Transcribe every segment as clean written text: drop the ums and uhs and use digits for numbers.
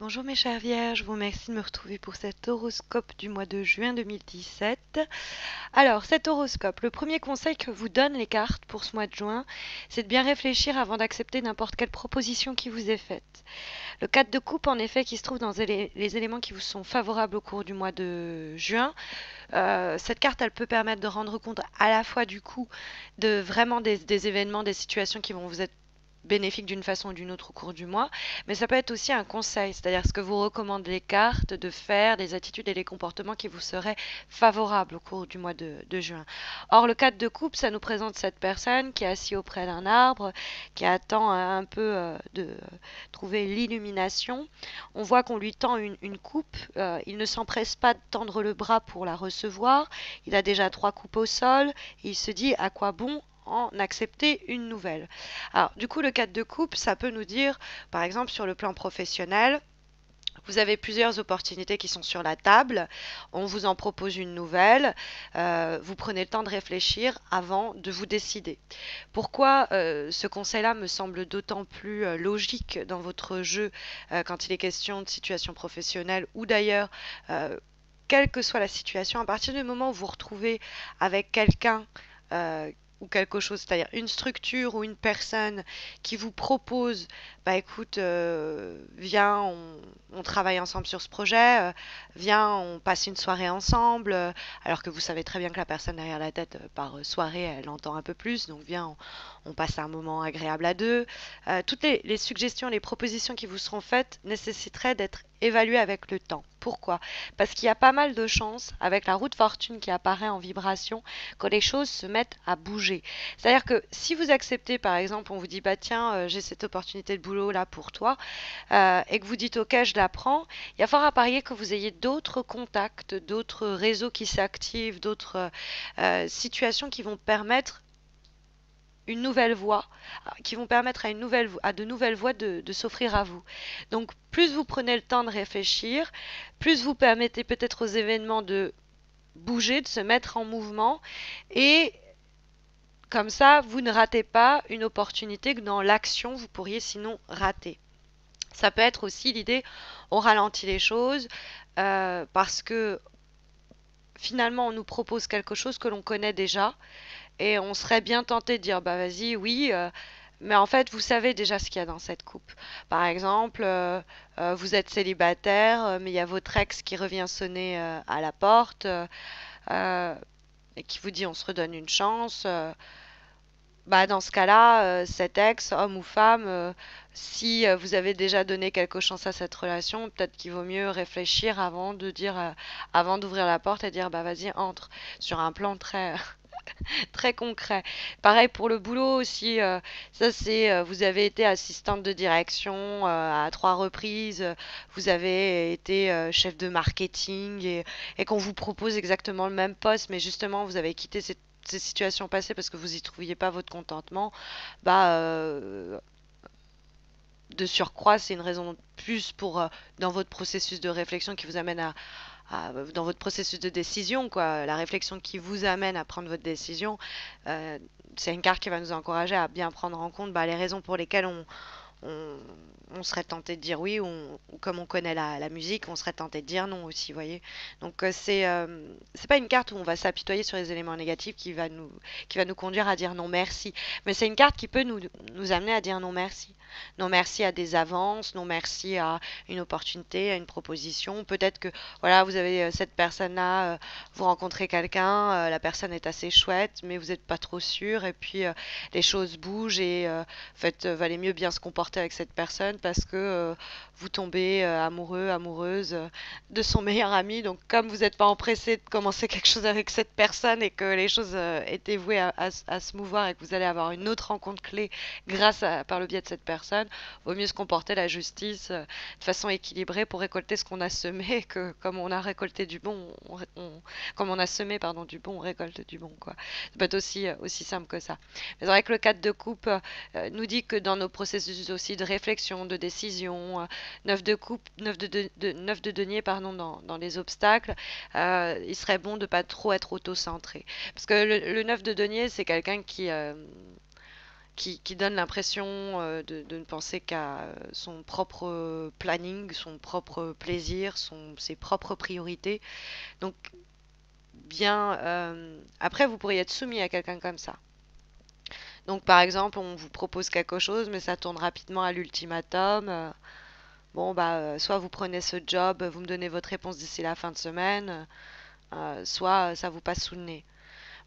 Bonjour mes chères vierges, je vous remercie de me retrouver pour cet horoscope du mois de juin 2017. Alors, cet horoscope, le premier conseil que vous donnent les cartes pour ce mois de juin, c'est de bien réfléchir avant d'accepter n'importe quelle proposition qui vous est faite. Le 4 de coupe, en effet, qui se trouve dans les éléments qui vous sont favorables au cours du mois de juin, cette carte, elle peut permettre de rendre compte à la fois du coup de vraiment des événements, des situations qui vont vous être bénéfique d'une façon ou d'une autre au cours du mois, mais ça peut être aussi un conseil, c'est-à-dire ce que vous recommandent les cartes de faire, des attitudes et des comportements qui vous seraient favorables au cours du mois de juin. Or, le 4 de coupe, ça nous présente cette personne qui est assise auprès d'un arbre, qui attend un peu de trouver l'illumination. On voit qu'on lui tend une coupe, il ne s'empresse pas de tendre le bras pour la recevoir, il a déjà 3 coupes au sol, et il se dit à quoi bon en accepter une nouvelle. Alors, du coup, le 4 de coupe, ça peut nous dire, par exemple, sur le plan professionnel, vous avez plusieurs opportunités qui sont sur la table, on vous en propose une nouvelle, vous prenez le temps de réfléchir avant de vous décider. Pourquoi ce conseil-là me semble d'autant plus logique dans votre jeu quand il est question de situation professionnelle ou d'ailleurs quelle que soit la situation, à partir du moment où vous vous retrouvez avec quelqu'un ou quelque chose, c'est-à-dire une structure ou une personne qui vous propose, bah écoute, viens, on travaille ensemble sur ce projet, viens, on passe une soirée ensemble, alors que vous savez très bien que la personne derrière la tête, par soirée, elle entend un peu plus, donc viens, on passe un moment agréable à deux. Toutes les suggestions, les propositions qui vous seront faites nécessiteraient d'être évaluées avec le temps. Pourquoi? Parce qu'il y a pas mal de chances, avec la roue de fortune qui apparaît en vibration, que les choses se mettent à bouger. C'est-à-dire que si vous acceptez, par exemple, on vous dit, bah tiens, j'ai cette opportunité de boulot là pour toi, et que vous dites, ok, je la prends, il y a fort à parier que vous ayez d'autres contacts, d'autres réseaux qui s'activent, d'autres situations qui vont permettre une nouvelle voie, qui vont permettre à de nouvelles voies de s'offrir à vous. Donc plus vous prenez le temps de réfléchir, plus vous permettez peut-être aux événements de bouger, de se mettre en mouvement, et comme ça, vous ne ratez pas une opportunité que dans l'action, vous pourriez sinon rater. Ça peut être aussi l'idée, on ralentit les choses, parce que finalement, on nous propose quelque chose que l'on connaît déjà, et on serait bien tenté de dire, bah vas-y, oui, mais en fait, vous savez déjà ce qu'il y a dans cette coupe. Par exemple, vous êtes célibataire, mais il y a votre ex qui revient sonner à la porte, et qui vous dit on se redonne une chance. Bah dans ce cas-là, cet ex, homme ou femme, si vous avez déjà donné quelque chance à cette relation, peut-être qu'il vaut mieux réfléchir avant de dire, avant d'ouvrir la porte et dire bah vas-y entre, sur un plan très très concret. Pareil pour le boulot aussi, ça c'est, vous avez été assistante de direction à 3 reprises, vous avez été chef de marketing et qu'on vous propose exactement le même poste, mais justement vous avez quitté ces situations passées parce que vous y trouviez pas votre contentement, bah de surcroît c'est une raison de plus pour dans votre processus de réflexion qui vous amène dans votre processus de décision, quoi, la réflexion qui vous amène à prendre votre décision, euh, c'est une carte qui va nous encourager à bien prendre en compte bah, les raisons pour lesquelles on, on serait tenté de dire oui, ou comme on connaît la musique, on serait tenté de dire non aussi, vous voyez. Donc c'est pas une carte où on va s'apitoyer sur les éléments négatifs qui va nous conduire à dire non merci, mais c'est une carte qui peut nous amener à dire non merci. Non merci à des avances, non merci à une opportunité, à une proposition. Peut-être que voilà, vous avez cette personne-là, vous rencontrez quelqu'un, la personne est assez chouette, mais vous n'êtes pas trop sûr, et puis les choses bougent et en fait, valait mieux bien se comporter avec cette personne parce que vous tombez amoureux, amoureuse de son meilleur ami. Donc, comme vous n'êtes pas empressé de commencer quelque chose avec cette personne et que les choses étaient vouées à se mouvoir et que vous allez avoir une autre rencontre clé par le biais de cette personne, vaut mieux se comporter la justice de façon équilibrée pour récolter ce qu'on a semé que comme on a récolté du bon, comme on a semé pardon du bon, on récolte du bon quoi. Ça peut être aussi simple que ça. Mais c'est vrai que le 4 de coupe nous dit que dans nos processus aussi de réflexion, de décision, 9 de coupe, 9 de denier pardon, dans les obstacles, il serait bon de pas trop être auto-centré. Parce que le 9 de denier, c'est quelqu'un qui donne l'impression de ne penser qu'à son propre planning, son propre plaisir, ses propres priorités. Donc, bien, après, vous pourriez être soumis à quelqu'un comme ça. Donc, par exemple, on vous propose quelque chose, mais ça tourne rapidement à l'ultimatum. Bon, bah, soit vous prenez ce job, vous me donnez votre réponse d'ici la fin de semaine, soit ça vous passe sous le nez.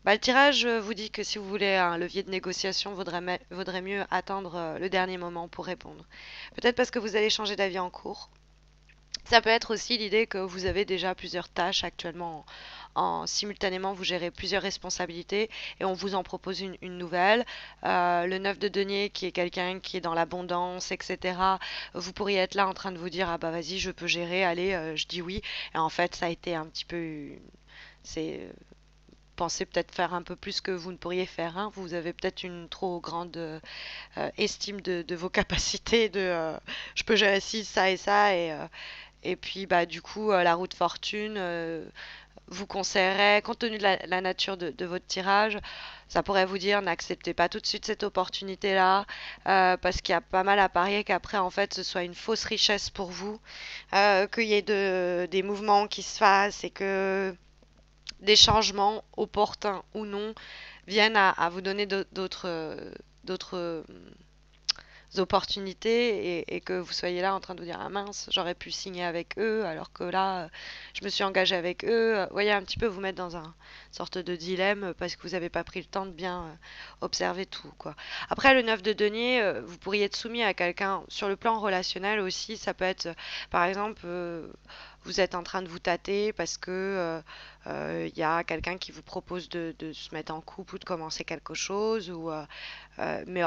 Bah, le tirage vous dit que si vous voulez un levier de négociation, vaudrait mieux attendre le dernier moment pour répondre. Peut-être parce que vous allez changer d'avis en cours. Ça peut être aussi l'idée que vous avez déjà plusieurs tâches actuellement simultanément, vous gérez plusieurs responsabilités et on vous en propose une nouvelle. Le 9 de denier qui est quelqu'un qui est dans l'abondance, etc. Vous pourriez être là en train de vous dire ah bah vas-y je peux gérer, allez je dis oui. Et en fait ça a été un petit peu c'est pensez peut-être faire un peu plus que vous ne pourriez faire. Hein. Vous avez peut-être une trop grande estime de vos capacités, je peux gérer ci, ça et ça, et puis bah du coup la roue de fortune vous conseillerait, compte tenu de la nature de votre tirage, ça pourrait vous dire n'acceptez pas tout de suite cette opportunité-là, parce qu'il y a pas mal à parier qu'après en fait ce soit une fausse richesse pour vous, qu'il y ait des mouvements qui se fassent et que des changements, opportuns ou non, viennent à vous donner d'autres opportunités et que vous soyez là en train de vous dire ah mince j'aurais pu signer avec eux alors que là je me suis engagée avec eux. Vous voyez un petit peu vous mettre dans un sorte de dilemme parce que vous n'avez pas pris le temps de bien observer tout quoi. Après le 9 de denier, vous pourriez être soumis à quelqu'un sur le plan relationnel aussi. Ça peut être par exemple vous êtes en train de vous tâter parce que y a quelqu'un qui vous propose de se mettre en couple ou de commencer quelque chose ou mais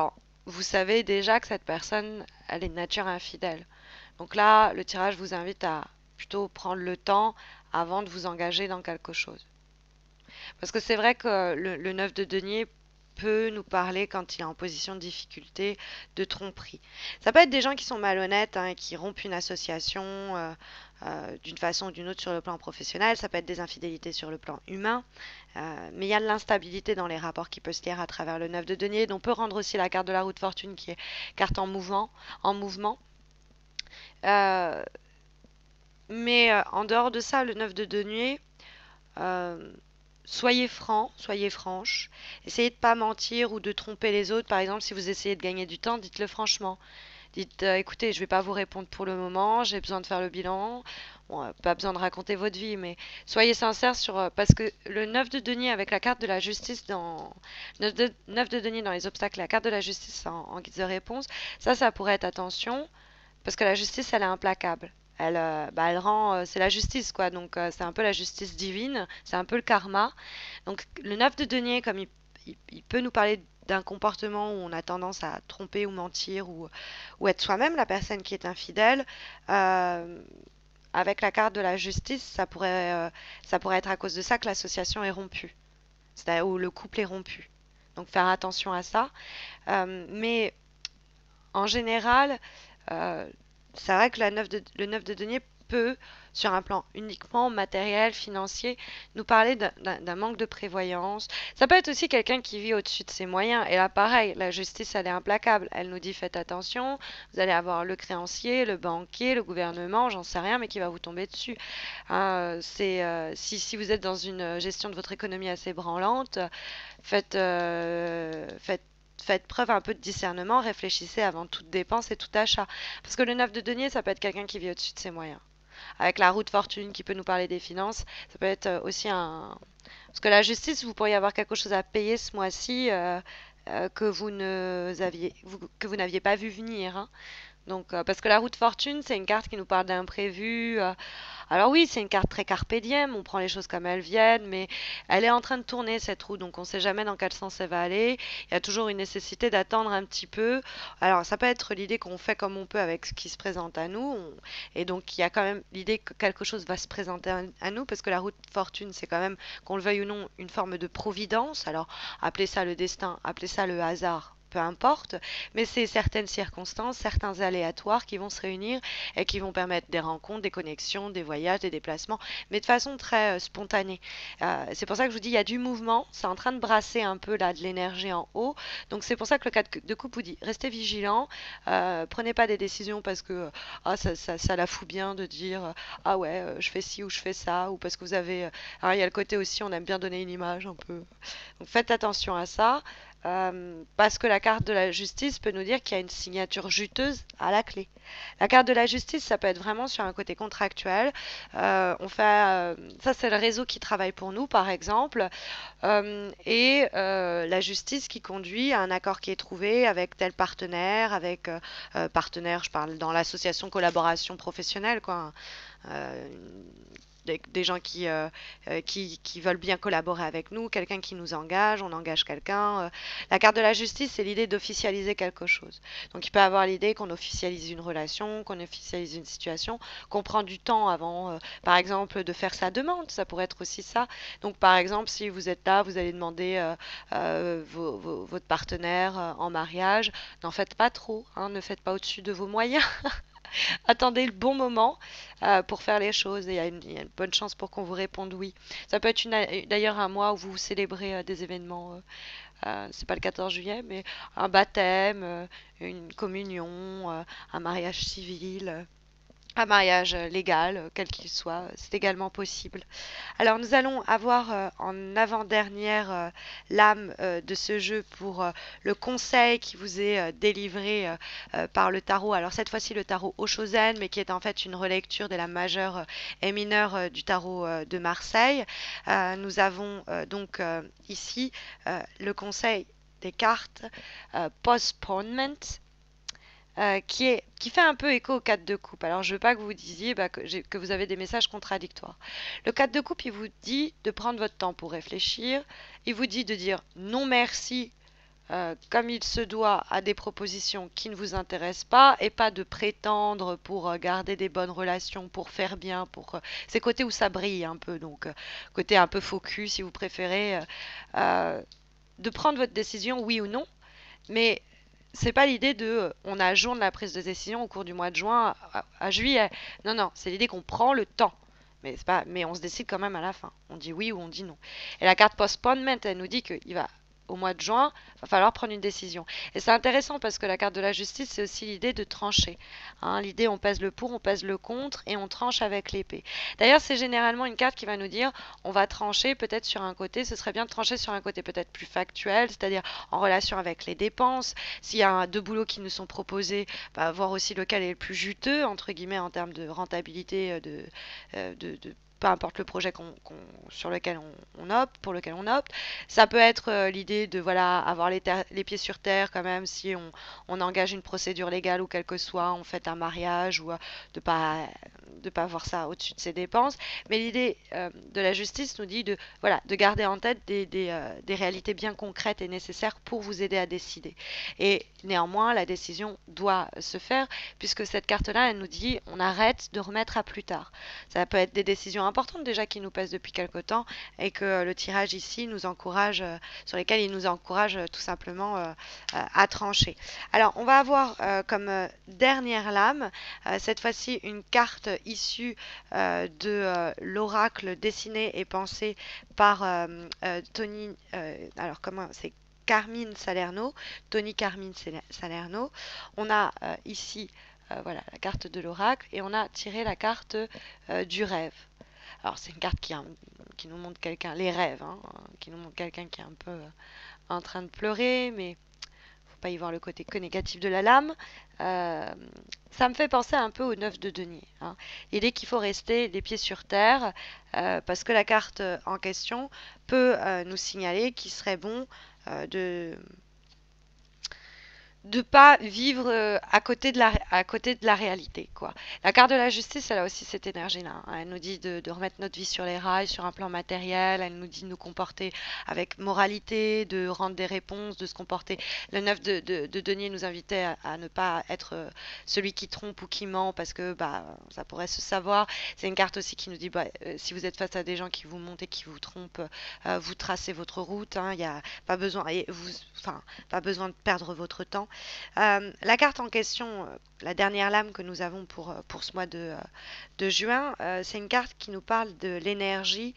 vous savez déjà que cette personne, elle est de nature infidèle. Donc là, le tirage vous invite à plutôt prendre le temps avant de vous engager dans quelque chose. Parce que c'est vrai que le 9 de denier peut nous parler quand il est en position de difficulté, de tromperie. Ça peut être des gens qui sont malhonnêtes, hein, qui rompent une association d'une façon ou d'une autre sur le plan professionnel. Ça peut être des infidélités sur le plan humain. Mais il y a de l'instabilité dans les rapports qui peut se lire à travers le 9 de denier. Donc on peut rendre aussi la carte de la roue de fortune qui est carte en mouvement. Euh, mais en dehors de ça, le 9 de denier, euh, soyez franc, soyez franche. Essayez de pas mentir ou de tromper les autres. Par exemple, si vous essayez de gagner du temps, dites-le franchement. Dites, écoutez, je vais pas vous répondre pour le moment, j'ai besoin de faire le bilan. Bon, pas besoin de raconter votre vie, mais soyez sincère parce que le 9 de denier avec la carte de la justice 9 de denier dans les obstacles, la carte de la justice en guise de réponse, ça pourrait être attention, parce que la justice, elle est implacable. Elle rend, c'est la justice quoi, donc c'est un peu la justice divine, c'est un peu le karma. Donc le 9 de denier, comme il peut nous parler d'un comportement où on a tendance à tromper ou mentir ou être soi-même la personne qui est infidèle, euh, avec la carte de la justice, ça pourrait être à cause de ça que l'association est rompue, c'est-à-dire où le couple est rompu. Donc faire attention à ça. Mais en général, euh, c'est vrai que le 9 de denier peut, sur un plan uniquement matériel, financier, nous parler d'un manque de prévoyance. Ça peut être aussi quelqu'un qui vit au-dessus de ses moyens. Et là, pareil, la justice, elle est implacable. Elle nous dit faites attention, vous allez avoir le créancier, le banquier, le gouvernement, j'en sais rien, mais qui va vous tomber dessus. Hein, si vous êtes dans une gestion de votre économie assez branlante, faites, faites preuve un peu de discernement, réfléchissez avant toute dépense et tout achat. Parce que le 9 de denier, ça peut être quelqu'un qui vit au-dessus de ses moyens. Avec la roue de fortune qui peut nous parler des finances, ça peut être aussi un... Parce que la justice, vous pourriez avoir quelque chose à payer ce mois-ci que vous n'aviez pas vu venir. Hein. Donc, parce que la roue de fortune, c'est une carte qui nous parle d'imprévu. Alors oui, c'est une carte très carpe diem, on prend les choses comme elles viennent, mais elle est en train de tourner cette roue, donc on ne sait jamais dans quel sens elle va aller. Il y a toujours une nécessité d'attendre un petit peu. Alors ça peut être l'idée qu'on fait comme on peut avec ce qui se présente à nous, et donc il y a quand même l'idée que quelque chose va se présenter à nous, parce que la roue de fortune, c'est quand même, qu'on le veuille ou non, une forme de providence. Alors appelez ça le destin, appelez ça le hasard. peu importe, mais c'est certaines circonstances, certains aléatoires qui vont se réunir et qui vont permettre des rencontres, des connexions, des voyages, des déplacements, mais de façon très spontanée. C'est pour ça que je vous dis, il y a du mouvement, c'est en train de brasser un peu là de l'énergie en haut, donc c'est pour ça que le 4 de coupe vous dit, restez vigilant, prenez pas des décisions parce que ça la fout bien de dire ah ouais, je fais ci ou je fais ça, ou parce que vous avez, il y a le côté aussi, on aime bien donner une image un peu. Donc faites attention à ça. Parce que la carte de la justice peut nous dire qu'il y a une signature juteuse à la clé. La carte de la justice, ça peut être vraiment sur un côté contractuel. Ça, c'est le réseau qui travaille pour nous, par exemple, et la justice qui conduit à un accord qui est trouvé avec tel partenaire, avec partenaire, je parle dans l'association collaboration professionnelle, quoi. Euh, des gens qui veulent bien collaborer avec nous, quelqu'un qui nous engage, on engage quelqu'un. La carte de la justice, c'est l'idée d'officialiser quelque chose. Donc il peut avoir l'idée qu'on officialise une relation, qu'on officialise une situation, qu'on prend du temps avant, par exemple, de faire sa demande. Ça pourrait être aussi ça. Donc par exemple, si vous êtes là, vous allez demander votre partenaire en mariage, n'en faites pas trop, hein, ne faites pas au-dessus de vos moyens. Attendez le bon moment pour faire les choses et il y a une bonne chance pour qu'on vous réponde oui. Ça peut être d'ailleurs un mois où vous célébrez des événements, c'est pas le 14 juillet, mais un baptême, une communion, un mariage civil, un mariage légal, quel qu'il soit, c'est également possible. Alors nous allons avoir en avant-dernière lame de ce jeu pour le conseil qui vous est délivré par le tarot. Alors cette fois-ci le tarot Oshozen, mais qui est en fait une relecture de la majeure et mineure du tarot de Marseille. Nous avons donc ici le conseil des cartes Postponement, qui fait un peu écho au 4 de coupe. Alors, je veux pas que vous disiez que vous avez des messages contradictoires. Le 4 de coupe, il vous dit de prendre votre temps pour réfléchir. Il vous dit de dire non merci comme il se doit à des propositions qui ne vous intéressent pas et pas de prétendre pour garder des bonnes relations, pour faire bien, c'est côté où ça brille un peu, donc côté un peu focus si vous préférez, de prendre votre décision oui ou non, mais c'est pas l'idée de on ajourne la prise de décision au cours du mois de juin à juillet. Non, non, c'est l'idée qu'on prend le temps. Mais on se décide quand même à la fin. On dit oui ou on dit non. Et la carte postponement, elle nous dit qu'il va au mois de juin, il va falloir prendre une décision. Et c'est intéressant parce que la carte de la justice, c'est aussi l'idée de trancher. Hein, l'idée, on pèse le pour, on pèse le contre et on tranche avec l'épée. D'ailleurs, c'est généralement une carte qui va nous dire on va trancher peut-être sur un côté, ce serait bien de trancher sur un côté peut-être plus factuel, c'est-à-dire en relation avec les dépenses. S'il y a deux boulots qui nous sont proposés, voir aussi lequel est le plus juteux, entre guillemets, en termes de rentabilité, peu importe le projet sur lequel on opte, pour lequel on opte. Ça peut être l'idée de voilà avoir les pieds sur terre quand même si on engage une procédure légale ou quel que soit, on fait un mariage ou de pas voir ça au-dessus de ses dépenses. Mais l'idée de la justice nous dit de garder en tête des réalités bien concrètes et nécessaires pour vous aider à décider. Et néanmoins, la décision doit se faire puisque cette carte-là, elle nous dit on arrête de remettre à plus tard. Ça peut être des décisions importantes déjà qui nous pèsent depuis quelque temps et que le tirage ici nous encourage, sur lesquels il nous encourage tout simplement à trancher. Alors, on va avoir comme dernière lame, cette fois-ci, une carte issue de l'oracle dessiné et pensé par Tony. Alors, comment c'est Carmine Salerno, Tony Carmine Salerno. On a ici voilà, la carte de l'oracle et on a tiré la carte du rêve. Alors c'est une carte qui nous montre quelqu'un, les rêves, hein, qui nous montre quelqu'un qui est un peu en train de pleurer, mais faut pas y voir le côté négatif de la lame. Euh, Ça me fait penser un peu au 9 de denier. Hein. L'idée qu'il faut rester les pieds sur terre, parce que la carte en question peut nous signaler qu'il serait bon de de pas vivre à côté de la réalité, quoi. La carte de la justice, elle a aussi cette énergie-là, hein. Elle nous dit de remettre notre vie sur les rails, sur un plan matériel. Elle nous dit de nous comporter avec moralité, de rendre des réponses, de se comporter. Le 9 de denier nous invitait à ne pas être celui qui trompe ou qui ment parce que bah, ça pourrait se savoir. C'est une carte aussi qui nous dit bah, si vous êtes face à des gens qui vous montent et qui vous trompent, vous tracez votre route, hein. Il n'y a pas besoin, et vous, enfin, pas besoin de perdre votre temps. La carte en question, la dernière lame que nous avons pour ce mois de juin, c'est une carte qui nous parle de l'énergie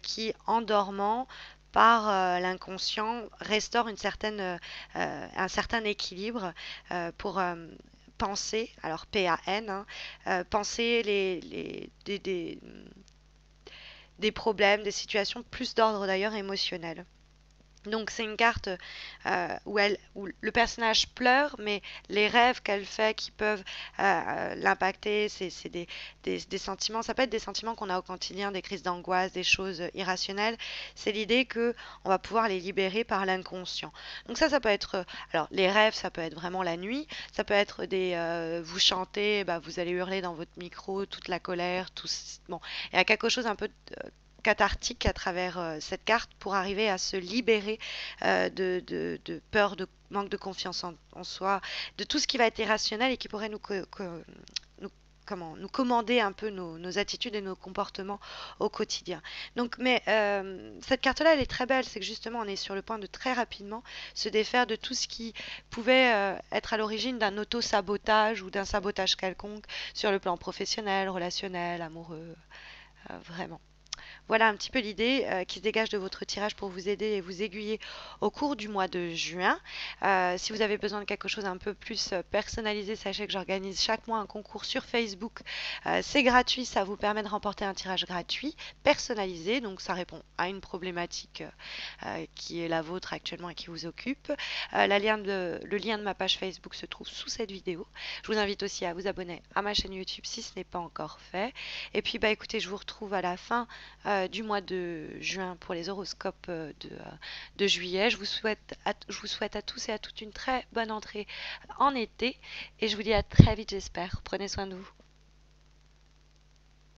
qui, en dormant, par l'inconscient, restaure un certain équilibre pour penser, alors P-A-N, hein, penser des problèmes, des situations plus d'ordre d'ailleurs émotionnel. Donc c'est une carte où le personnage pleure, mais les rêves qu'elle fait qui peuvent l'impacter, c'est des sentiments, ça peut être des sentiments qu'on a au quotidien, des crises d'angoisse, des choses irrationnelles. C'est l'idée que on va pouvoir les libérer par l'inconscient. Donc ça peut être, alors les rêves, ça peut être vraiment la nuit, ça peut être vous chantez, bah, vous allez hurler dans votre micro toute la colère, bon, il y a quelque chose un peu cathartique à travers cette carte pour arriver à se libérer de peur, de manque de confiance en soi, de tout ce qui va être irrationnel et qui pourrait nous, nous commander un peu nos attitudes et nos comportements au quotidien. Donc, mais cette carte-là, elle est très belle, c'est que justement, on est sur le point de très rapidement se défaire de tout ce qui pouvait être à l'origine d'un auto-sabotage ou d'un sabotage quelconque sur le plan professionnel, relationnel, amoureux, vraiment. Voilà un petit peu l'idée qui se dégage de votre tirage pour vous aider et vous aiguiller au cours du mois de juin. Si vous avez besoin de quelque chose un peu plus personnalisé, sachez que j'organise chaque mois un concours sur Facebook. C'est gratuit, ça vous permet de remporter un tirage gratuit, personnalisé, donc ça répond à une problématique qui est la vôtre actuellement et qui vous occupe. Le lien de ma page Facebook se trouve sous cette vidéo. Je vous invite aussi à vous abonner à ma chaîne YouTube si ce n'est pas encore fait. Et puis bah écoutez, je vous retrouve à la fin du mois de juin pour les horoscopes de juillet. Je vous souhaite à tous et à toutes une très bonne entrée en été et je vous dis à très vite j'espère. Prenez soin de vous.